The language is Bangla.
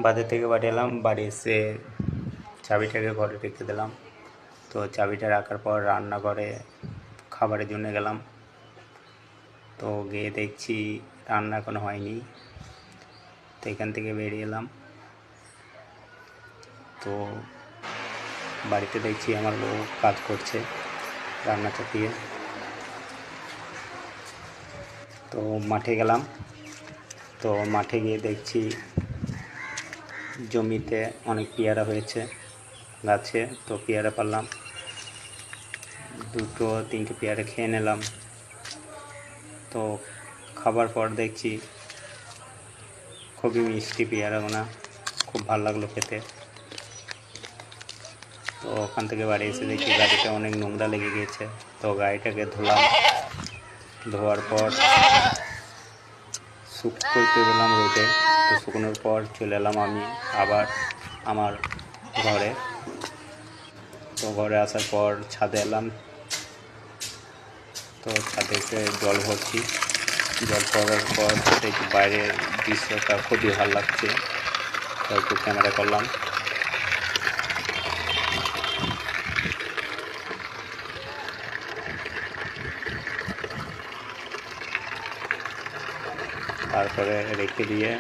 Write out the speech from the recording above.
বাজার থেকে বাড়ি এলাম, বাড়ি এসে চাবিটাকে ঘরে রেখে দিলাম। তো চাবিটা রাখার পর রান্নাঘরে খাবারের জন্য গেলাম। তো গিয়ে দেখছি রান্না এখনো হয়নি। তো এখান থেকে বেরিয়ে এলাম। তো বাড়িতে দেখছি আমার বউ কাজ করছে রান্না চাপিয়ে। তো মাঠে গেলাম। তো মাঠে গিয়ে দেখছি জমিতে অনেক পেয়ারা হয়েছে গাছে। তো পেয়ারা পারলাম, 2-3টে পেয়ারা খেয়ে নিলাম। তো খাবার পর দেখছি খুবই মিষ্টি পেয়ারাগুলো, খুব ভালো লাগলো খেতে। তো ওখান থেকে বাড়ি এসে দেখি গাড়িতে অনেক নোংরা লেগে গিয়েছে। তো গাড়িটাকে ধুলাম, ধোয়ার পর শুকোতে দিলাম রোদে। তো শুকনোর পর চলে এলাম আমি আবার আমার ঘরে। তো ঘরে আসার পর ছাদে এলাম। তো ছাদে এসে জল ভরছি। জল পড়ার পর দেখি বাইরের দৃশ্যটা খুবই ভালো লাগছে। তো একটু ক্যামেরা করলাম। তারপরে রেখে দিয়ে